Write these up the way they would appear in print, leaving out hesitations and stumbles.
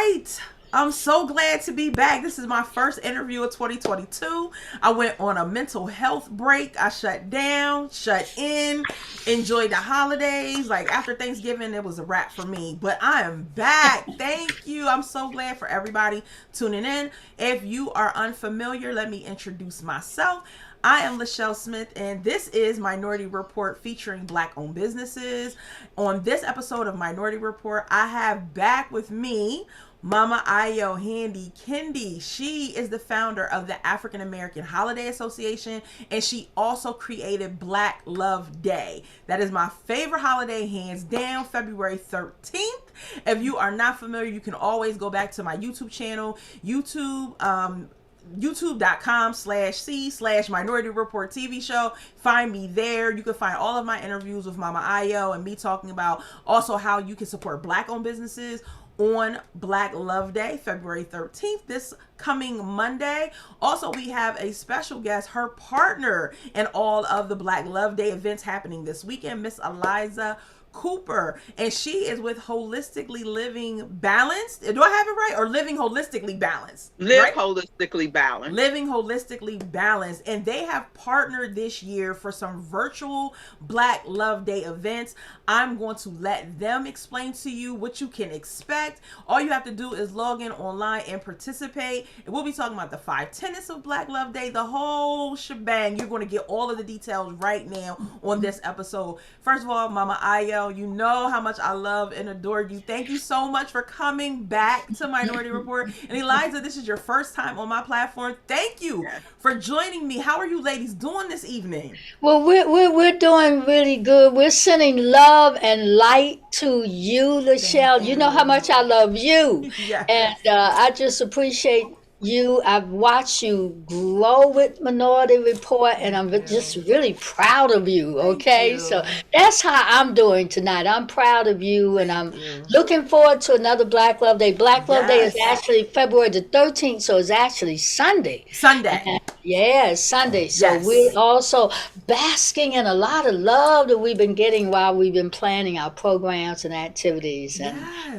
right. I'm so glad to be back. This is my first interview of 2022. I went on a mental health break. I shut down, shut in, enjoyed the holidays. Like after Thanksgiving, it was a wrap for me. But I am back. Thank you. I'm so glad for everybody tuning in. If you are unfamiliar, let me introduce myself. I am Lachelle Smith, and this is Minority Report featuring Black owned businesses. On this episode of Minority Report, I have back with me Mama Ayo Handy-Kendi. She is the founder of the African American Holiday Association, and she also created BlackLoveDay. That is my favorite holiday, hands down, February 13th. If you are not familiar, you can always go back to my YouTube channel, youtube.com/C/ Minority Report TV show. Find me there. You can find all of my interviews with Mama Ayo and me talking about also how you can support Black owned businesses on Black Love Day, February 13th, this coming Monday. Also, we have a special guest, her partner in all of the Black Love Day events happening this weekend, Miss Eliza Cooper, and she is with Holistically Living Balanced. Do I have it right? Or Living Holistically Balanced? Live Holistically Balanced. Living Holistically Balanced. And they have partnered this year for some virtual Black Love Day events. I'm going to let them explain to you what you can expect. All you have to do is log in online and participate. And we'll be talking about the 5 tenets of Black Love Day, the whole shebang. You're going to get all of the details right now on this episode. First of all, Mama Ayo, you know how much I love and adore you. Thank you so much for coming back to Minority Report. And Eliza, this is your first time on my platform. Thank you for joining me. How are you ladies doing this evening? Well, we're doing really good. We're sending love and light to you, Lachelle. You know how much I love you. Yes. And I just appreciate you. I've watched you grow with Minority Report, and I'm just really proud of you. Okay, so that's how I'm doing tonight. I'm proud of you, and I'm looking forward to another Black Love Day. Black Love Day is actually February the 13th, so it's actually Sunday. Sunday. Yeah, it's Sunday. So we're also basking in a lot of love that we've been getting while we've been planning our programs and activities, and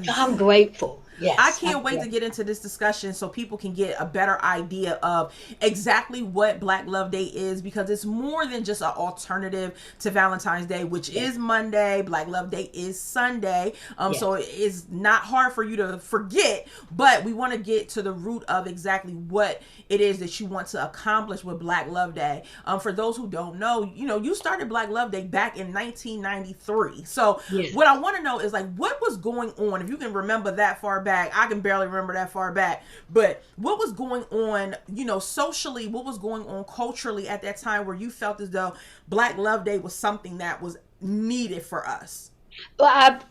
I'm grateful. Yes, I can't wait to get into this discussion so people can get a better idea of exactly what Black Love Day is, because it's more than just an alternative to Valentine's Day, which is Monday. Black Love Day is Sunday. So it's not hard for you to forget, but we want to get to the root of exactly what it is that you want to accomplish with Black Love Day. For those who don't know, you started Black Love Day back in 1993. So what I want to know is like, what was going on? If you can remember that far back, I can barely remember that far back, but what was going on, socially, what was going on culturally at that time where you felt as though Black Love Day was something that was needed for us? Well,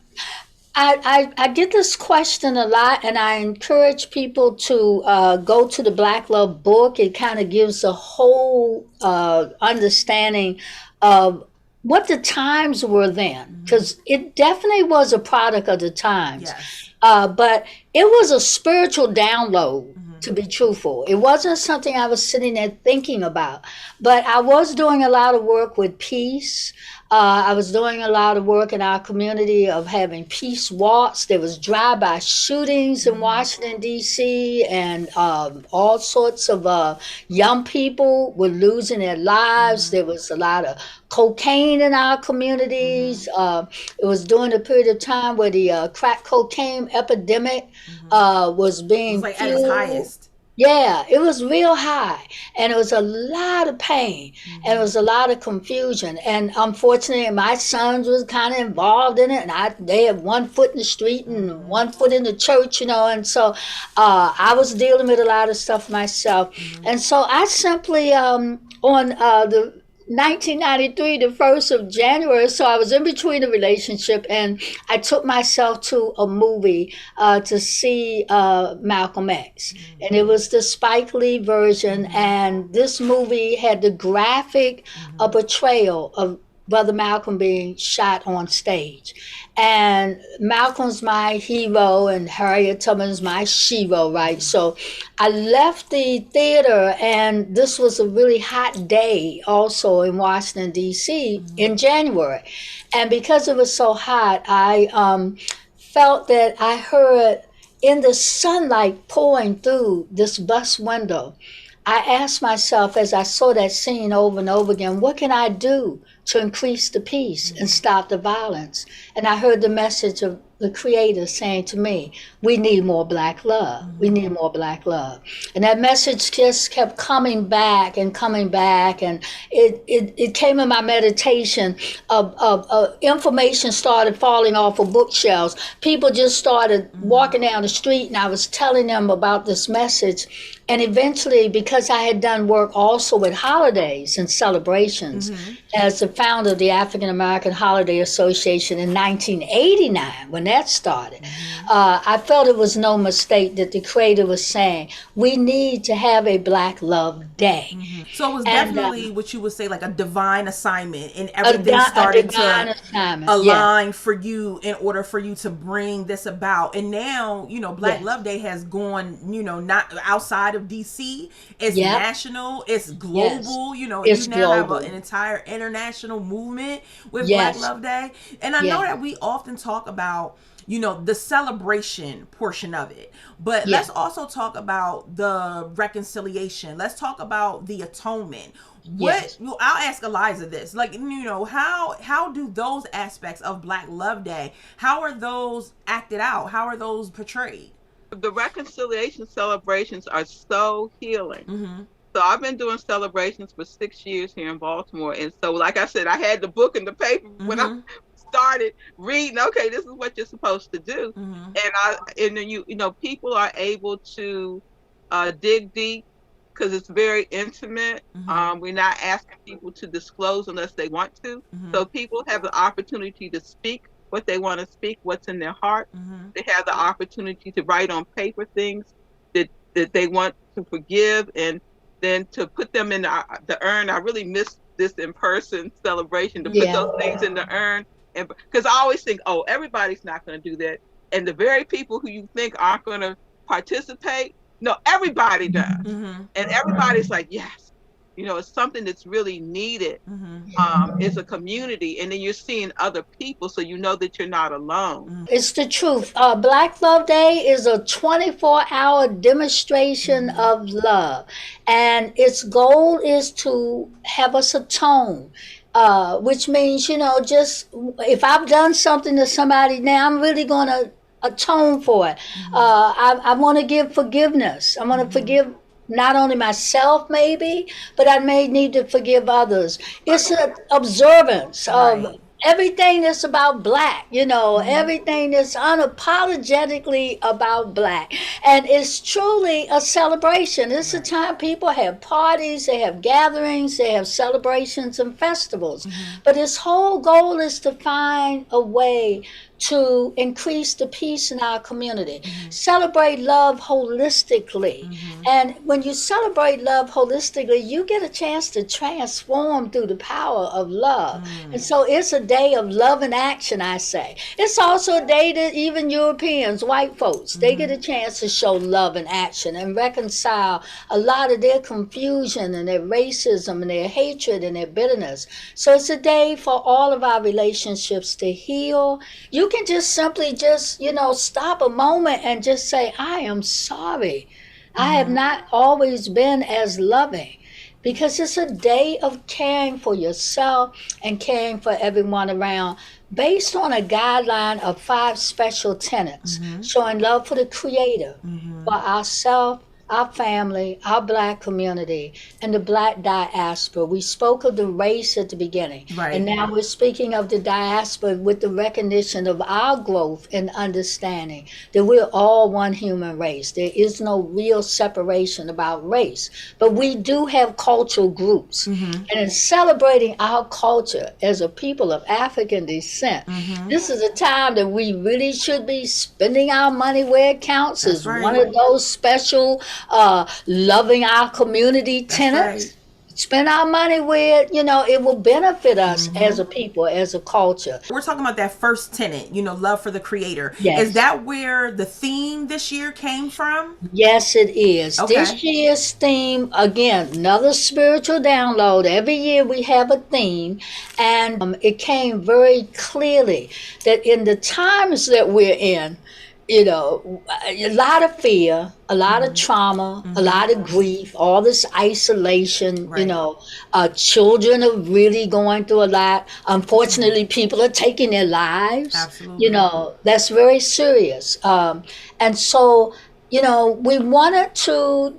I get this question a lot, and I encourage people to go to the Black Love book. It kind of gives a whole understanding of what the times were then, because it definitely was a product of the times. But it was a spiritual download, to be truthful. It wasn't something I was sitting there thinking about, but I was doing a lot of work with peace. I was doing a lot of work in our community of having peace walks. There was drive-by shootings in Washington, D.C., and all sorts of young people were losing their lives. There was a lot of cocaine in our communities. It was during a period of time where the crack cocaine epidemic was being like at its highest. Yeah, it was real high, and it was a lot of pain, and it was a lot of confusion. And unfortunately, my sons was kind of involved in it, and they had one foot in the street and one foot in the church, and so I was dealing with a lot of stuff myself. And so I simply, on the 1993, the 1st of January, so I was in between a relationship, and I took myself to a movie to see Malcolm X, and it was the Spike Lee version, and this movie had the graphic portrayal of Brother Malcolm being shot on stage. And Malcolm's my hero and Harriet Tubman's my shero, right? So I left the theater, and this was a really hot day also in Washington, D.C. in January. And because it was so hot, I felt that I heard in the sunlight pouring through this bus window, I asked myself as I saw that scene over and over again, what can I do to increase the peace and stop the violence? And I heard the message of the Creator saying to me, we need more Black love. We need more Black love. And that message just kept coming back and coming back. And it came in my meditation of information started falling off of bookshelves. People just started walking down the street, and I was telling them about this message. And eventually, because I had done work also with holidays and celebrations, as the founder of the African American Holiday Association in 1989, when that started, I felt it was no mistake that the Creator was saying, we need to have a Black Love Day. So it was definitely what you would say, like a divine assignment, and everything started to align for you in order for you to bring this about. And now, you know, Black Love Day has gone, you know, not outside of DC. It's national, it's global, you know, it's you now global. have an entire international movement with Black Love Day. And I know that we often talk about, you know, the celebration portion of it, but let's also talk about the reconciliation. Let's talk about the atonement. I'll ask Eliza this, like, you know, how do those aspects of Black Love Day, how are those acted out? How are those portrayed? The reconciliation celebrations are so healing. So I've been doing celebrations for 6 years here in Baltimore. And so, like I said, I had the book and the paper when I started reading, okay, this is what you're supposed to do. And then you know, people are able to dig deep because it's very intimate. We're not asking people to disclose unless they want to. So people have the opportunity to speak what they want to speak, what's in their heart. They have the opportunity to write on paper things that they want to forgive, and then to put them in the urn. I really miss this in-person celebration, to put those things in the urn. And because I always think, oh, everybody's not going to do that. And the very people who you think aren't going to participate, no, everybody does. And everybody's like, yes. You know, it's something that's really needed. It's a community, and then you're seeing other people, so you know that you're not alone. It's the truth. Black Love Day is a 24-hour demonstration of love, and its goal is to have us atone. Which means, you know, just if I've done something to somebody, now I'm really going to atone for it. I want to give forgiveness. I want to forgive not only myself, maybe, but I may need to forgive others. It's an observance of everything that's about Black, you know, everything that's unapologetically about Black. And it's truly a celebration. It's a time people have parties, they have gatherings, they have celebrations and festivals. But its whole goal is to find a way to increase the peace in our community. Celebrate love holistically. And when you celebrate love holistically, you get a chance to transform through the power of love. And so it's a day of love in action, I say. It's also a day that even Europeans, white folks, they get a chance to show love in action and reconcile a lot of their confusion and their racism and their hatred and their bitterness. So it's a day for all of our relationships to heal. You can just simply you know, stop a moment and just say, I am sorry. I have not always been as loving, because it's a day of caring for yourself and caring for everyone around, based on a guideline of 5 special tenets, showing love for the Creator, for ourselves, our family, our Black community, and the Black diaspora. We spoke of the race at the beginning, and now we're speaking of the diaspora with the recognition of our growth and understanding that we're all one human race. There is no real separation about race, but we do have cultural groups. And in celebrating our culture as a people of African descent, this is a time that we really should be spending our money where it counts. Is one of those special loving our community tenets. Spend our money where, you know, it will benefit us as a people, as a culture. We're talking about that first tenet, you know, love for the Creator. Yes. Is that where the theme this year came from? Yes, it is. Okay. This year's theme, again, another spiritual download. Every year we have a theme, and it came very clearly that in the times that we're in, you know, a lot of fear, a lot of trauma, a lot of grief, all this isolation, you Right. know. Children are really going through a lot. Unfortunately, people are taking their lives, you Absolutely. know, that's very serious. And so, you know, we wanted to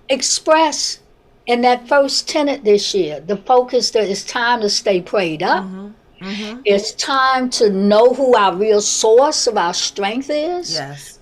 express in that first tenet this year the focus that it's time to stay prayed up. It's time to know who our real source of our strength is. Yes.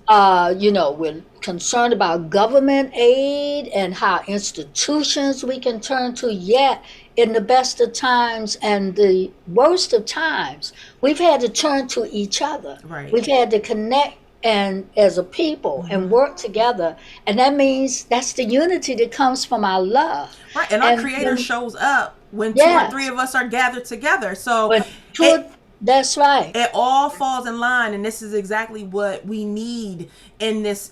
You know, we're concerned about government aid and how institutions we can turn to, yet in the best of times and the worst of times, we've had to turn to each other. Right. We've had to connect and as a people and work together. And that means that's the unity that comes from our love. Right. And our And creator when, shows up when two or three yes, of us are gathered together. So when it that's right. it all falls in line, and this is exactly what we need in this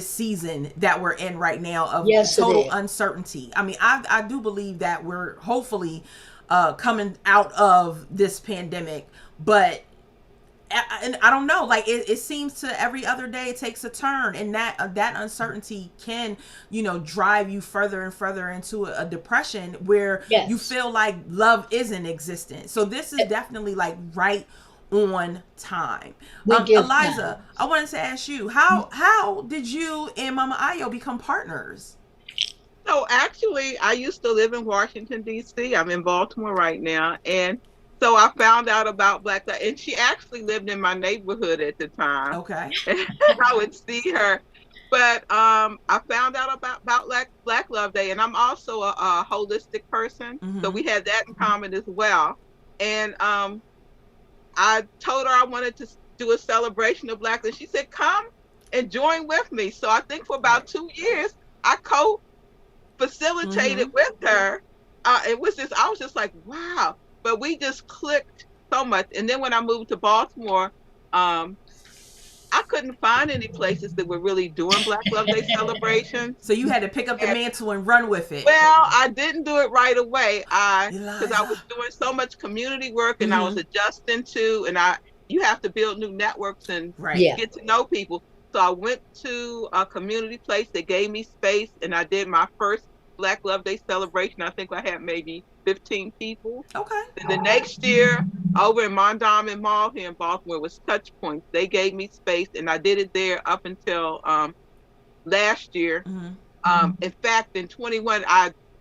season that we're in right now of Yes, it total is. uncertainty. I mean, I do believe that we're hopefully coming out of this pandemic, but and I don't know, like it seems to every other day it takes a turn, and that uncertainty can, you know, drive you further and further into a depression where you Yes. feel like love isn't existent. So this is definitely like right on time. We give Eliza, time. I wanted to ask you, how did you and Mama Ayo become partners? So actually, I used to live in Washington, D.C. I'm in Baltimore right now. And so I found out about BlackLove, and she actually lived in my neighborhood at the time. Okay. And I would see her. But I found out about Black Love Day, and I'm also a holistic person. So we had that in common as well. And I told her I wanted to do a celebration of Black, and she said, "Come and join with me." So I think for about 2 years, I facilitated with her. It was just, I was just like, wow. But we just clicked so much. And then when I moved to Baltimore, I couldn't find any places that were really doing Black Love Day celebrations. So you had to pick up the And mantle and run with it. well, I didn't do it right away. Because I was Eliza. doing so much community work and I was adjusting to, and you have to build new networks and Right. Yeah. get to know people. So I went to a community place that gave me space, and I did my first Black Love Day celebration. I think I had maybe 15 people. Okay. And the next year, over in Mondawmin Mall here in Baltimore, was Touch Points. They gave me space, and I did it there up until last year. In fact, in 21,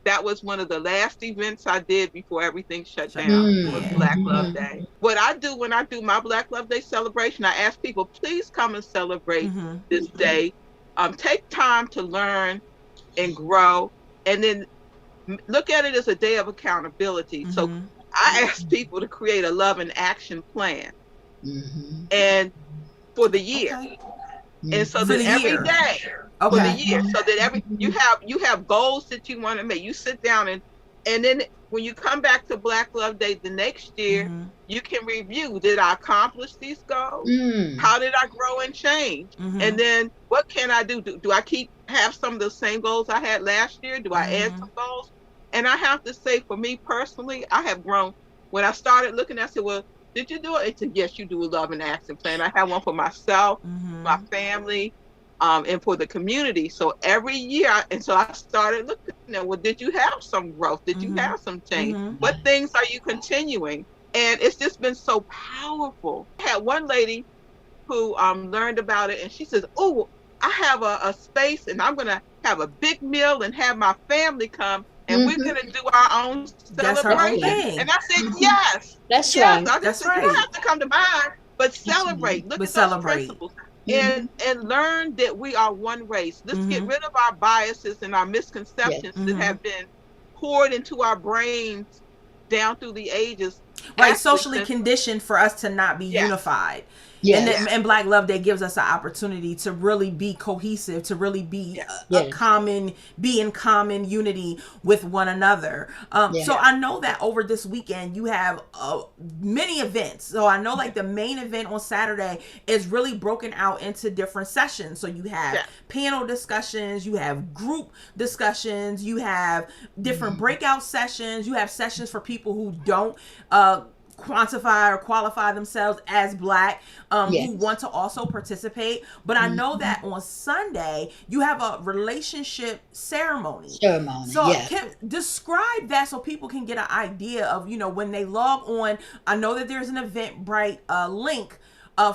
that was one of the last events I did before everything shut down, was Yeah. Black Love Day. What I do when I do my Black Love Day celebration, I ask people, please come and celebrate this day. Take time to learn and grow, and then look at it as a day of accountability. So I ask people to create a love and action plan, and for the year. Okay. And so For that the every year. day, for the Okay. year, so that you have goals that you want to make. You sit down and then when you come back to Black Love Day the next year, you can review, did I accomplish these goals? How did I grow and change? And then what can I do? Do I have some of the same goals I had last year? Do I add some goals? And I have to say, for me personally, I have grown. When I started looking, I said, well, did you do it? It said, yes, you do a love and action plan. I have one for myself, my family, and for the community. So every year, and so I started looking at, well, did you have some growth? Did you have some change? What things are you continuing? And it's just been so powerful. I had one lady who learned about it, and she says, oh, I have a space, and I'm going to have a big meal and have my family come, and we're going to do our own That's her own celebration. thing. And I said, yes. That's Yes, right. I That's just said, you right. don't have to come to mine, but celebrate. Look But at celebrate. those principles. And learn that we are one race. Let's get rid of our biases and our misconceptions that have been poured into our brains down through the ages. Right, Actually, socially conditioned for us to not be unified. Yes. And Black Love Day gives us an opportunity to really be cohesive, to really be be in common unity with one another. So I know that over this weekend you have many events. So I know like the main event on Saturday is really broken out into different sessions. So you have panel discussions, you have group discussions, you have different breakout sessions, you have sessions for people who don't quantify or qualify themselves as Black, Yes. who want to also participate. But I know that on Sunday you have a relationship ceremony. Ceremony, So yes. describe that so people can get an idea of, when they log on. I know that there's an Eventbrite link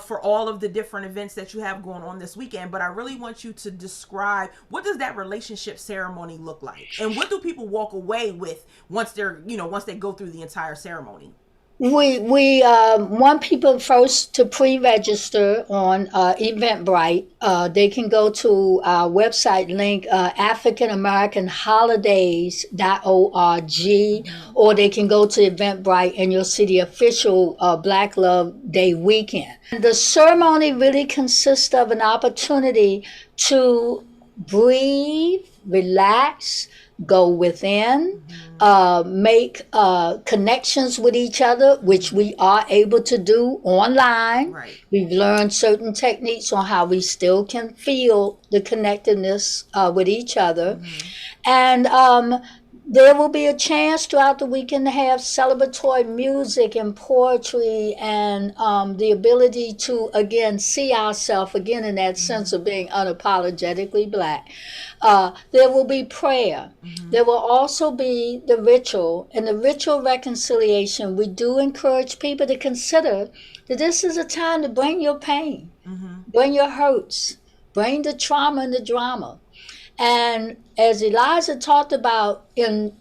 for all of the different events that you have going on this weekend, but I really want you to describe, what does that relationship ceremony look like, and what do people walk away with once once they go through the entire ceremony? We want people first to pre-register on Eventbrite. They can go to our website link, AfricanAmericanHolidays.org, or they can go to Eventbrite and you'll see the official BlackLoveDay weekend. The ceremony really consists of an opportunity to breathe, relax, go within, make connections with each other, which we are able to do online. Right. We've learned certain techniques on how we still can feel the connectedness with each other. And there will be a chance throughout the weekend to have celebratory music and poetry, and the ability to, again, see ourselves again in that sense of being unapologetically Black. There will be prayer. There will also be the ritual. And the ritual reconciliation, we do encourage people to consider that this is a time to bring your pain, bring your hurts, bring the trauma and the drama. And as Eliza talked about in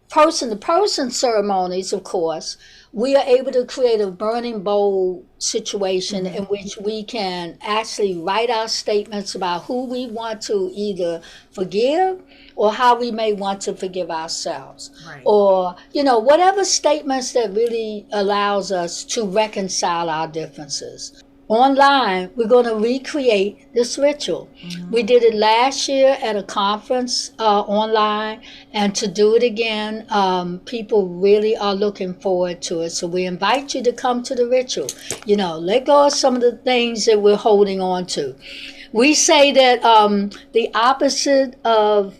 person-to-person ceremonies, of course, we are able to create a burning bowl situation in which we can actually write our statements about who we want to either forgive or how we may want to forgive ourselves. Right. Or, whatever statements that really allows us to reconcile our differences. Online, we're going to recreate this ritual. We did it last year at a conference online, and to do it again, people really are looking forward to it. So we invite you to come to the ritual. Let go of some of the things that we're holding on to. We say that the opposite of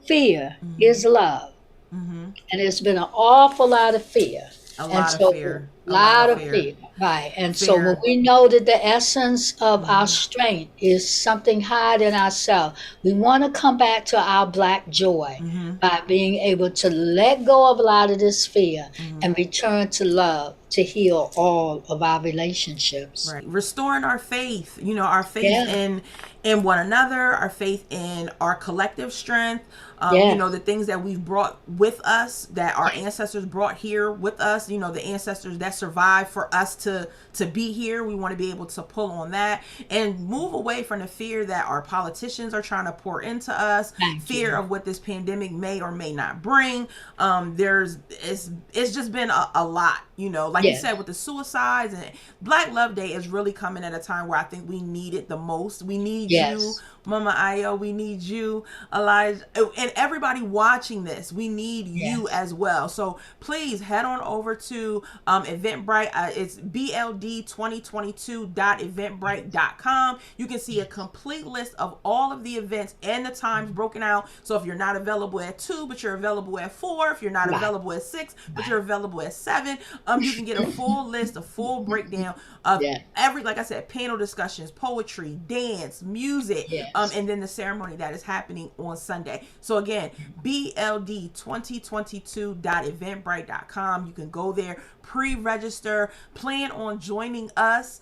fear is love. And there's been an awful lot of fear. A lot of fear. A lot of fear. Right. And so when we know that the essence of our strength is something higher than ourselves, we want to come back to our Black joy by being able to let go of a lot of this fear and return to love to heal all of our relationships. Right. Restoring our faith, our faith in one another, our faith in our collective strength. The things that we've brought with us, that our ancestors brought here with us, the ancestors that survived for us to be here. We want to be able to pull on that and move away from the fear that our politicians are trying to pour into us, fear of what this pandemic may or may not bring. It's just been a lot, like you said, with the suicides, and Black Love Day is really coming at a time where I think we need it the most. We need you, Mama Ayo. We need you, Eliza, and everybody watching this. We need you as well. So please head on over to Eventbrite. It's bld2022.eventbrite.com. You can see a complete list of all of the events and the times broken out. So if you're not available at 2, but you're available at 4, if you're not available at 6, but you're available at 7, you can get a full list, a full breakdown of every, like I said, panel discussions, poetry, dance, music, and then the ceremony that is happening on Sunday. So again, bld2022.eventbrite.com. You can go there, pre-register, plan on joining us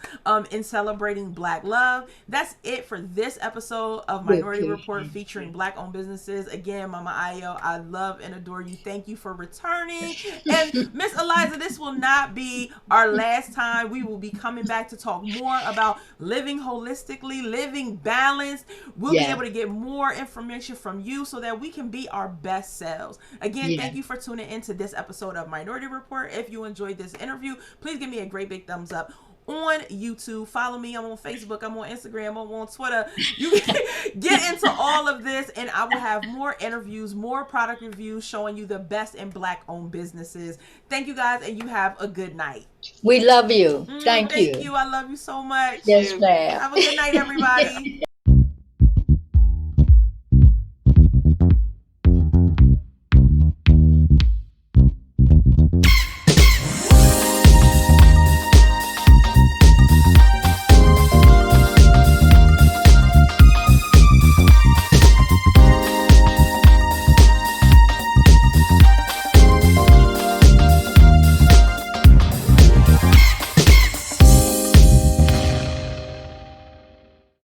in celebrating Black love. That's it for this episode of Minority Report featuring Black-owned businesses. Again, Mama Ayo, I love and adore you. Thank you for returning. And Miss Eliza, this will not be our last time. We will be coming back to talk more about living holistically, living balanced. We'll be able to get more information from you so that we can be our best selves. Again, thank you for tuning into this episode of Minority Report. If you enjoyed this interview, please give me a great big thumbs up on YouTube. Follow me. I'm on Facebook. I'm on Instagram. I'm on Twitter. You can get into all of this, and I will have more interviews, more product reviews showing you the best in Black-owned businesses. Thank you guys, and you have a good night. We love you. Thank you. Thank you. I love you so much. Yes, ma'am. Have a good night, everybody.